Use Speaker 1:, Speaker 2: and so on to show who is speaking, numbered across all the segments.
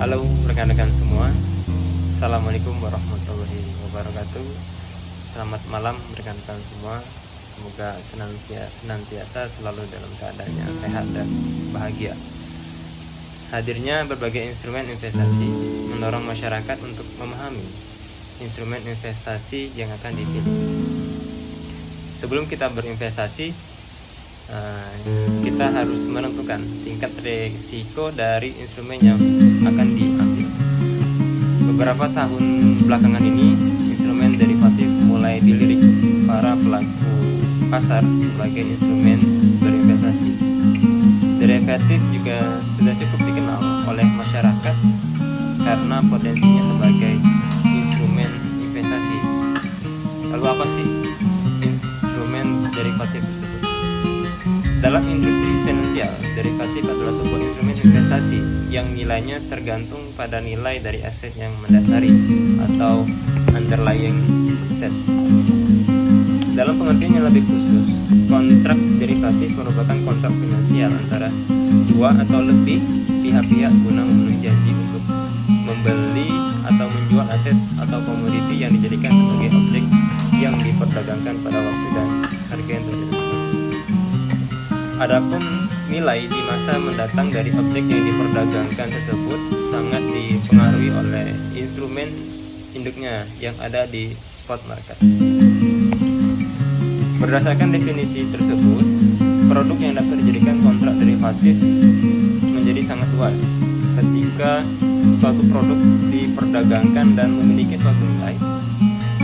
Speaker 1: Halo rekan-rekan semua, Assalamualaikum warahmatullahi wabarakatuh. Selamat malam rekan-rekan semua. Semoga senantiasa selalu dalam keadaan yang sehat dan bahagia. Hadirnya berbagai instrumen investasi mendorong masyarakat untuk memahami instrumen investasi yang akan dipilih. Sebelum kita berinvestasi, kita harus menentukan tingkat risiko dari instrumen yang akan diambil. Beberapa tahun belakangan ini, instrumen derivatif mulai dilirik para pelaku pasar sebagai instrumen berinvestasi. Derivatif juga sudah cukup dikenal oleh masyarakat karena potensinya sebagai instrumen investasi. Lalu apa sih instrumen derivatif tersebut? Dalam industri finansial, derivatif adalah sebuah instrumen investasi yang nilainya tergantung pada nilai dari aset yang mendasari atau underlying asset. Dalam pengertian yang lebih khusus, kontrak derivatif merupakan kontrak finansial antara dua atau lebih pihak-pihak guna memenuhi janji untuk membeli atau menjual aset atau komoditi yang dijadikan sebagai objek yang diperdagangkan pada waktu dan harga yang tertentu. Adapun nilai di masa mendatang dari objek yang diperdagangkan tersebut sangat dipengaruhi oleh instrumen induknya yang ada di spot market. Berdasarkan definisi tersebut, produk yang dapat dijadikan kontrak derivatif menjadi sangat luas. Ketika suatu produk diperdagangkan dan memiliki suatu nilai,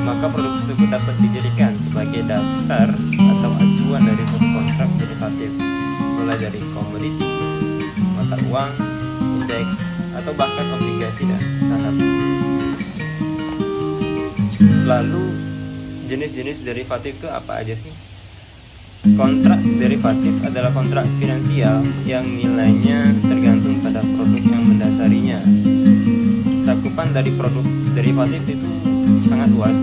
Speaker 1: maka produk tersebut dapat dijadikan sebagai dasar atau acuan dari suatu kontrak derivatif, mulai dari komoditi, mata uang, indeks, atau bahkan obligasi dan saham. Lalu jenis-jenis derivatif itu apa aja sih? Kontrak derivatif adalah kontrak finansial yang nilainya tergantung pada produk yang mendasarinya. Cakupan dari produk derivatif itu sangat luas,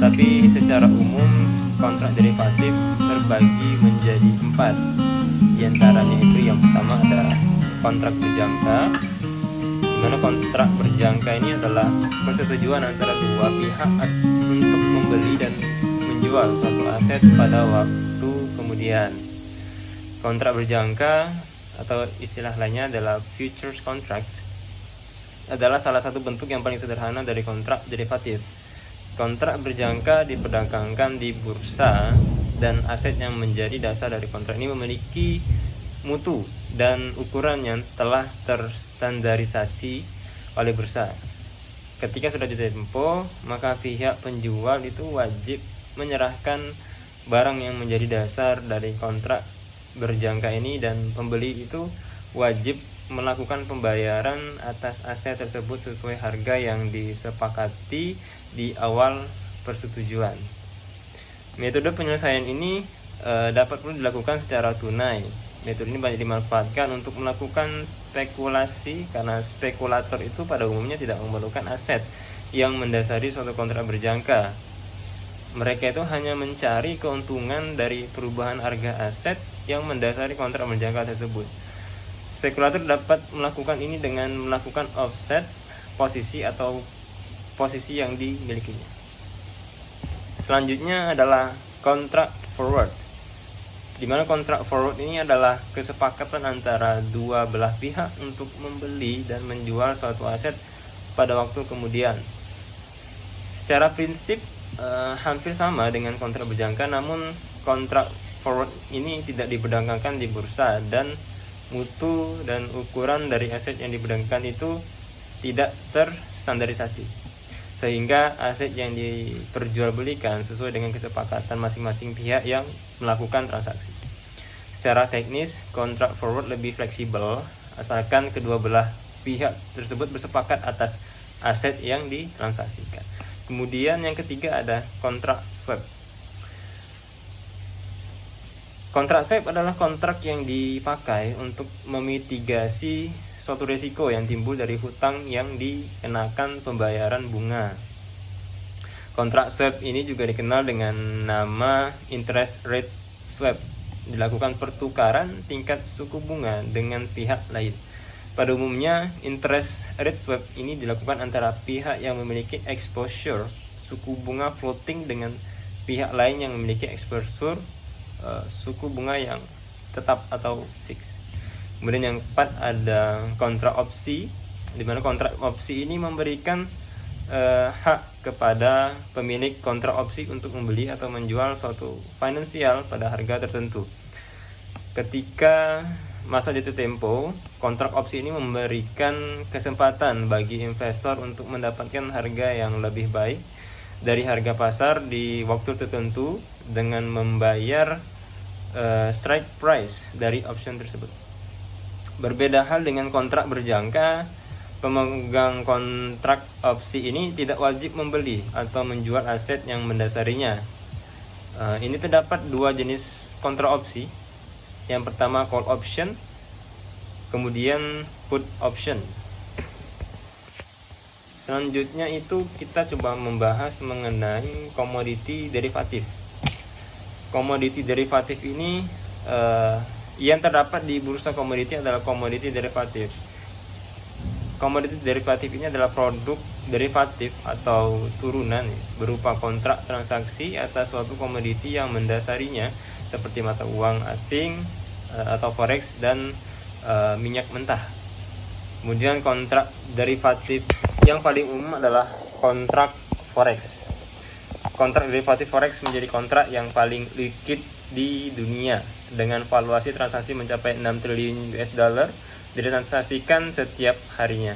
Speaker 1: tapi secara umum kontrak derivatif terbagi menjadi 4. Di antaranya itu yang pertama ada kontrak berjangka, di mana kontrak berjangka ini adalah persetujuan antara dua pihak untuk membeli dan menjual suatu aset pada waktu kemudian. Kontrak berjangka atau istilah lainnya adalah futures contract adalah salah satu bentuk yang paling sederhana dari kontrak derivatif. Kontrak berjangka diperdagangkan di bursa dan aset yang menjadi dasar dari kontrak ini memiliki mutu dan ukuran yang telah terstandarisasi oleh bursa. Ketika sudah ditempuh, maka pihak penjual itu wajib menyerahkan barang yang menjadi dasar dari kontrak berjangka ini dan pembeli itu wajib melakukan pembayaran atas aset tersebut sesuai harga yang disepakati di awal persetujuan. Metode penyelesaian ini dapat perlu dilakukan secara tunai. Metode ini banyak dimanfaatkan untuk melakukan spekulasi karena spekulator itu pada umumnya tidak memerlukan aset yang mendasari suatu kontrak berjangka. Mereka itu hanya mencari keuntungan dari perubahan harga aset yang mendasari kontrak berjangka tersebut. Spekulator dapat melakukan ini dengan melakukan offset posisi atau posisi yang dimilikinya. Selanjutnya adalah kontrak forward, di mana kontrak forward ini adalah kesepakatan antara dua belah pihak untuk membeli dan menjual suatu aset pada waktu kemudian. Secara prinsip hampir sama dengan kontrak berjangka, namun kontrak forward ini tidak diperdagangkan di bursa dan mutu dan ukuran dari aset yang diperdagangkan itu tidak terstandarisasi, sehingga aset yang diperjualbelikan sesuai dengan kesepakatan masing-masing pihak yang melakukan transaksi. Secara teknis, kontrak forward lebih fleksibel asalkan kedua belah pihak tersebut bersepakat atas aset yang ditransaksikan. Kemudian yang ketiga ada kontrak swap. Kontrak swap adalah kontrak yang dipakai untuk memitigasi suatu risiko yang timbul dari hutang yang dikenakan pembayaran bunga. Kontrak swap ini juga dikenal dengan nama interest rate swap. Dilakukan pertukaran tingkat suku bunga dengan pihak lain. Pada umumnya, interest rate swap ini dilakukan antara pihak yang memiliki exposure suku bunga floating dengan pihak lain yang memiliki exposure suku bunga yang tetap atau fix. Kemudian yang keempat ada kontrak opsi, di mana kontrak opsi ini memberikan hak kepada pemilik kontrak opsi untuk membeli atau menjual suatu finansial pada harga tertentu. Ketika masa jatuh tempo, kontrak opsi ini memberikan kesempatan bagi investor untuk mendapatkan harga yang lebih baik dari harga pasar di waktu tertentu dengan membayar strike price dari option tersebut. Berbeda hal dengan kontrak berjangka, pemegang kontrak opsi ini tidak wajib membeli atau menjual aset yang mendasarinya. Ini terdapat dua jenis kontrak opsi. Yang pertama call option, kemudian put option. Selanjutnya itu kita coba membahas mengenai komoditi derivatif. Komoditi derivatif ini yang terdapat di bursa komoditi adalah komoditi derivatif. Komoditi derivatif ini adalah produk derivatif atau turunan berupa kontrak transaksi atas suatu komoditi yang mendasarinya seperti mata uang asing atau forex dan minyak mentah. Kemudian kontrak derivatif yang paling umum adalah kontrak forex. Kontrak derivatif forex menjadi kontrak yang paling liquid di dunia dengan valuasi transaksi mencapai 6 triliun US dollar ditransaksikan setiap harinya.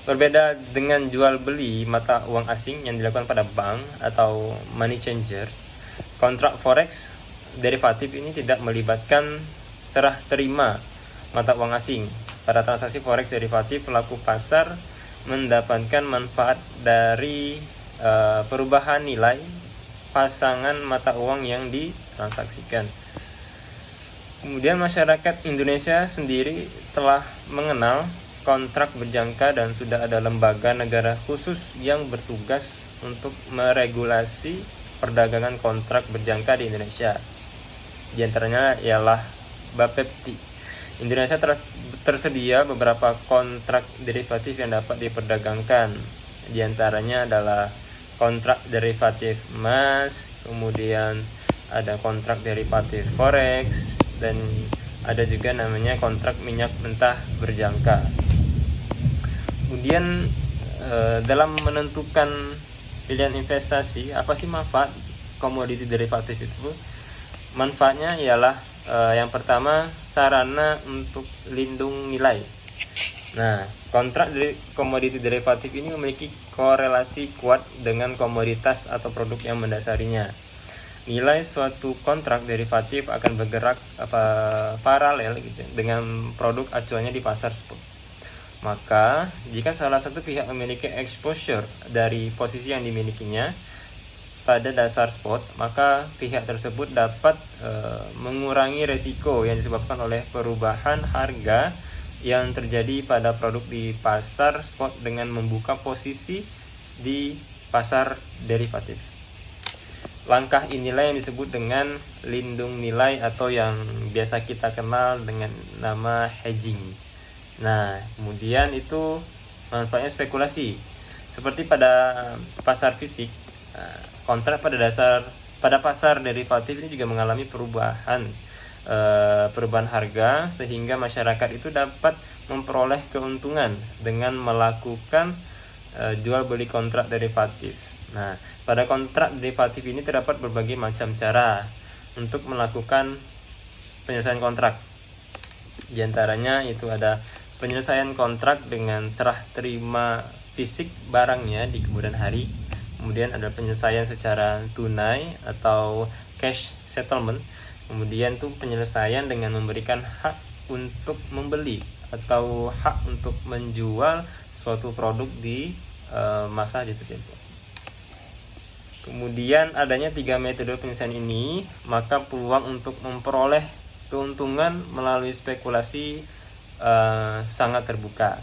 Speaker 1: Berbeda dengan jual beli mata uang asing yang dilakukan pada bank atau money changer, kontrak forex derivatif ini tidak melibatkan serah terima mata uang asing. Pada transaksi forex derivatif, pelaku pasar mendapatkan manfaat dari perubahan nilai pasangan mata uang yang ditransaksikan. Kemudian masyarakat Indonesia sendiri telah mengenal kontrak berjangka dan sudah ada lembaga negara khusus yang bertugas untuk meregulasi perdagangan kontrak berjangka di Indonesia. Di antaranya ialah Bapepti. Indonesia tersedia beberapa kontrak derivatif yang dapat diperdagangkan. Di antaranya adalah kontrak derivatif emas, kemudian ada kontrak derivatif forex, dan ada juga namanya kontrak minyak mentah berjangka. Kemudian dalam menentukan pilihan investasi, apa sih manfaat komoditi derivatif itu? Manfaatnya ialah yang pertama, sarana untuk lindung nilai. Nah, kontrak dari komoditi derivatif ini memiliki korelasi kuat dengan komoditas atau produk yang mendasarinya. Nilai suatu kontrak derivatif akan bergerak paralel gitu, dengan produk acuannya di pasar spot. Maka, jika salah satu pihak memiliki exposure dari posisi yang dimilikinya pada dasar spot, maka pihak tersebut dapat mengurangi resiko yang disebabkan oleh perubahan harga yang terjadi pada produk di pasar spot dengan membuka posisi di pasar derivatif. Langkah inilah yang disebut dengan lindung nilai atau yang biasa kita kenal dengan nama hedging. Nah, kemudian itu manfaatnya spekulasi. Seperti pada pasar fisik, kontrak pada pasar derivatif ini juga mengalami perubahan harga sehingga masyarakat itu dapat memperoleh keuntungan dengan melakukan jual beli kontrak derivatif. Nah, pada kontrak derivatif ini terdapat berbagai macam cara untuk melakukan penyelesaian kontrak. Di antaranya itu ada penyelesaian kontrak dengan serah terima fisik barangnya di kemudian hari. Kemudian ada penyelesaian secara tunai atau cash settlement. Kemudian tuh penyelesaian dengan memberikan hak untuk membeli atau hak untuk menjual suatu produk di masa jatuh tempo. Kemudian adanya 3 metode penyelesaian ini, maka peluang untuk memperoleh keuntungan melalui spekulasi sangat terbuka.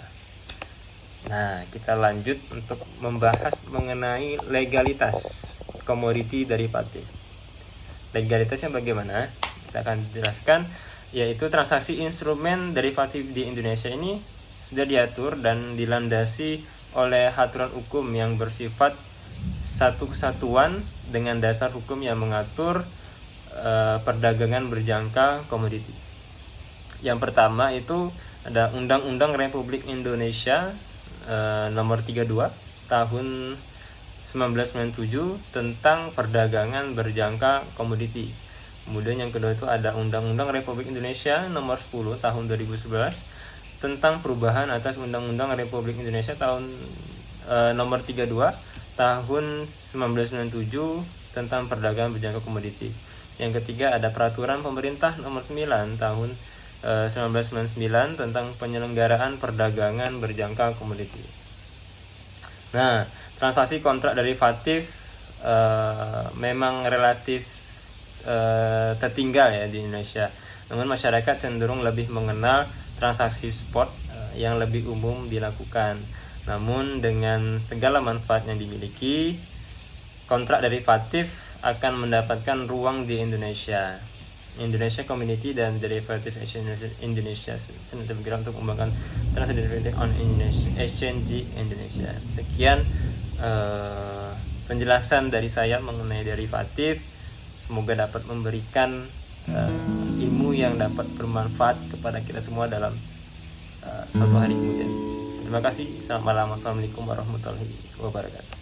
Speaker 1: Nah, kita lanjut untuk membahas mengenai legalitas komoditi derivatif. Legalitasnya bagaimana? Kita akan jelaskan. yaitu transaksi instrumen derivatif di Indonesia ini sudah diatur dan dilandasi oleh aturan hukum yang bersifat satu kesatuan dengan dasar hukum yang mengatur perdagangan berjangka komoditi. Yang pertama itu ada Undang-Undang Republik Indonesia nomor 32 tahun 1997 tentang perdagangan berjangka komoditi. Kemudian yang kedua itu ada Undang-Undang Republik Indonesia nomor 10 tahun 2011 tentang perubahan atas Undang-Undang Republik Indonesia tahun nomor 32 tahun 1997 tentang perdagangan berjangka komoditi. Yang ketiga ada Peraturan Pemerintah nomor 9 tahun 1999 tentang penyelenggaraan perdagangan berjangka komoditi. Nah, transaksi kontrak derivatif memang relatif tertinggal ya di Indonesia. Namun masyarakat cenderung lebih mengenal transaksi spot yang lebih umum dilakukan. Namun dengan segala manfaat yang dimiliki, kontrak derivatif akan mendapatkan ruang di Indonesia. Indonesia Community dan Derivative Exchange Indonesia sedang bergerak untuk mengembangkan transaksi derivatif on Exchange Indonesia. Sekian penjelasan dari saya mengenai derivatif. Semoga dapat memberikan ilmu yang dapat bermanfaat kepada kita semua dalam suatu hari kemudian. Terima kasih. Selamat malam. Wassalamualaikum warahmatullahi wabarakatuh.